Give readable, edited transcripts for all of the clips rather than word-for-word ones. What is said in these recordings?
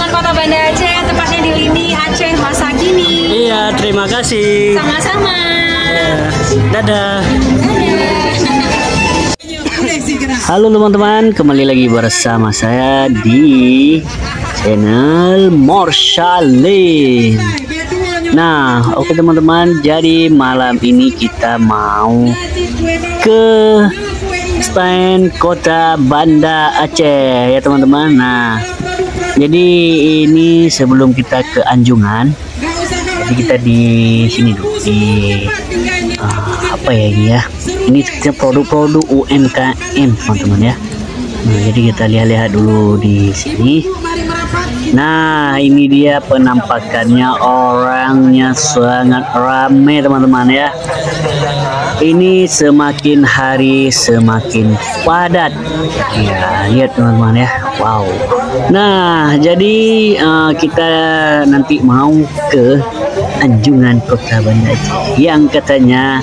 Anjungan Kota Banda Aceh, tepatnya di lini Aceh masa kini. Iya, terima kasih. Sama-sama. Dadah. Halo teman-teman, kembali lagi bersama saya di channel Morsalin. Nah, oke teman-teman, jadi malam ini kita mau ke stand Kota Banda Aceh ya teman-teman. Nah, jadi ini sebelum kita ke Anjungan, jadi kita di sini dulu di apa ya ini ya? Ini produk-produk UMKM teman-teman ya. Nah, jadi kita lihat-lihat dulu di sini. Nah, ini dia penampakannya, orangnya sangat ramai teman-teman ya. Ini semakin hari semakin padat. Ya, lihat teman-teman ya. Wow. Nah, jadi kita nanti mau ke Anjungan Kota Banda Aceh yang katanya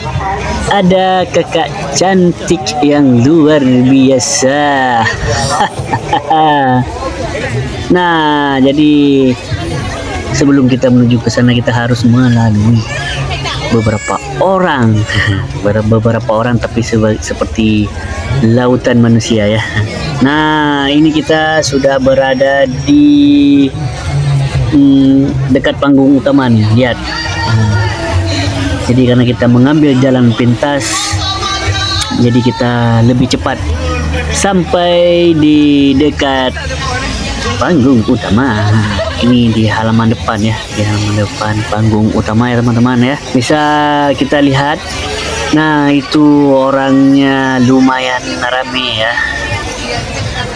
ada kakak cantik yang luar biasa. Nah, jadi sebelum kita menuju ke sana kita harus melalui beberapa orang, tapi seperti lautan manusia ya. Nah, ini kita sudah berada di dekat panggung utama nih, lihat. Jadi karena kita mengambil jalan pintas, jadi kita lebih cepat sampai di dekat panggung utama. Ini di halaman depan ya, di halaman depan panggung utama ya teman-teman ya. Bisa kita lihat. Nah, itu orangnya lumayan ramai ya.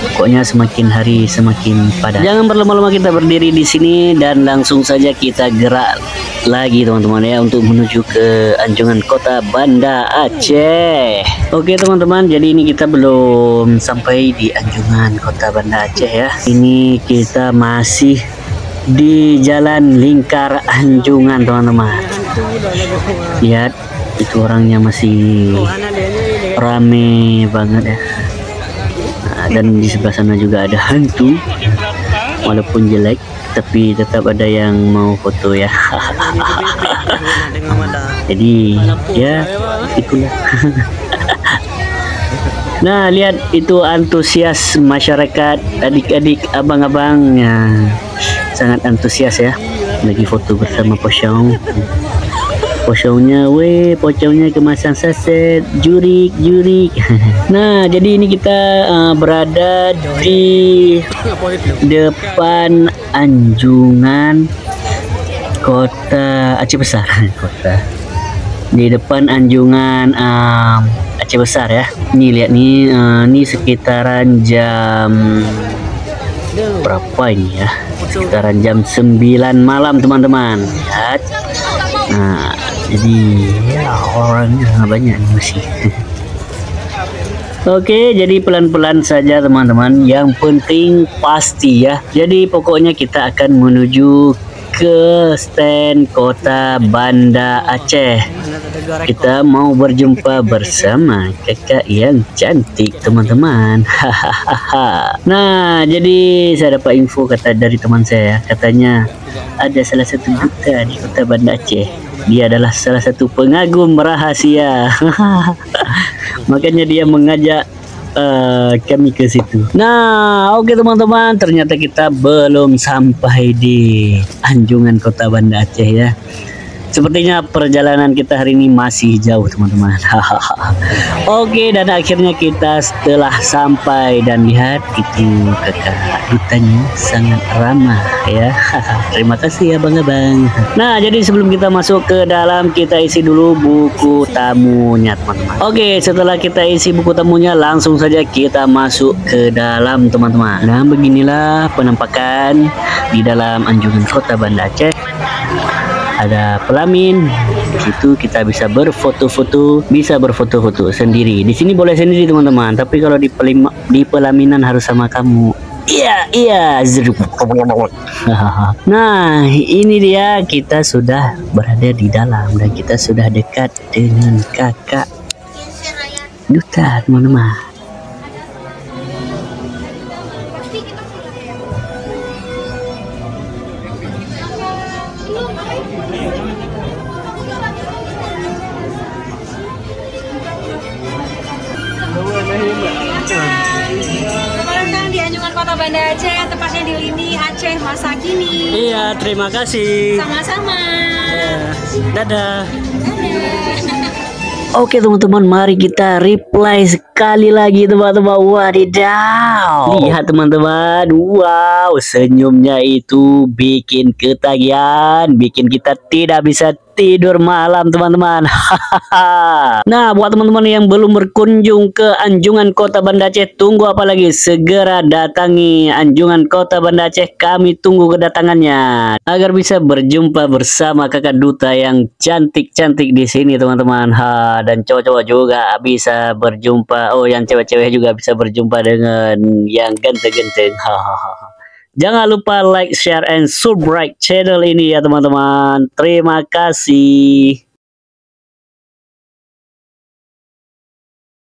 Pokoknya semakin hari semakin padat. Jangan berlama-lama kita berdiri di sini dan langsung saja kita gerak lagi teman-teman ya untuk menuju ke Anjungan Kota Banda Aceh. Oke teman-teman, jadi ini kita belum sampai di Anjungan Kota Banda Aceh ya. Ini kita masih di Jalan Lingkar Anjungan teman-teman. Lihat, itu orangnya masih rame banget ya. Dan di sebelah sana juga ada hantu, walaupun jelek tapi tetap ada yang mau foto ya. Jadi ya itulah. Nah, lihat itu antusias masyarakat, adik-adik, abang-abangnya sangat antusias ya, lagi foto bersama pocong. Pocongnya, pocongnya kemasan saset, jurik. Nah, jadi ini kita berada di depan Anjungan Kota Aceh Besar. Di depan Anjungan Aceh Besar ya. Nih lihat nih, ini sekitaran jam berapa ini ya? Sekitaran jam 9 malam teman-teman. Lihat. Nah, jadi ya orangnya banyak masih. Oke, jadi pelan-pelan saja teman-teman. Yang penting pasti ya. Jadi pokoknya kita akan menuju ke stand Kota Banda Aceh. Kita mau berjumpa bersama kakak yang cantik teman-teman. Nah, jadi saya dapat info dari teman saya, katanya ada salah satu duta di Kota Banda Aceh. Dia adalah salah satu pengagum rahasia. Makanya dia mengajak kami ke situ. Nah, oke teman-teman, ternyata kita belum sampai di Anjungan Kota Banda Aceh ya. Sepertinya perjalanan kita hari ini masih jauh teman-teman. Oke, dan akhirnya kita setelah sampai dan lihat itu kakak dutanya sangat ramah ya. Terima kasih ya bang-abang. Nah, jadi sebelum kita masuk ke dalam, kita isi dulu buku tamunya teman-teman. Oke, setelah kita isi buku tamunya, langsung saja kita masuk ke dalam teman-teman. Nah, beginilah penampakan di dalam Anjungan Kota Banda Aceh. Ada pelamin, di situ kita bisa berfoto-foto, sendiri. Di sini boleh sendiri teman-teman, tapi kalau di pelaminan harus sama kamu. Iya. Nah, ini dia, kita sudah berada di dalam dan kita sudah dekat dengan kakak duta teman-teman. Selamat datang di Anjungan Kota Banda Aceh, tepatnya di Lini Aceh masa kini. Iya, terima kasih. Sama-sama. Dadah. Dadah. Oke teman-teman, mari kita reply sekali lagi teman-teman. Wadidaw, lihat teman-teman, wow, senyumnya itu bikin ketagihan, bikin kita tidak bisa tidur malam teman-teman. Nah, buat teman-teman yang belum berkunjung ke Anjungan Kota Banda Aceh, tunggu apa lagi? Segera datangi Anjungan Kota Banda Aceh. Kami tunggu kedatangannya agar bisa berjumpa bersama kakak duta yang cantik-cantik di sini teman-teman. Dan cowok-cowok juga bisa berjumpa. Oh, yang cewek-cewek juga bisa berjumpa dengan yang ganteng-ganteng. Jangan lupa like, share, and subscribe channel ini ya teman-teman. Terima kasih.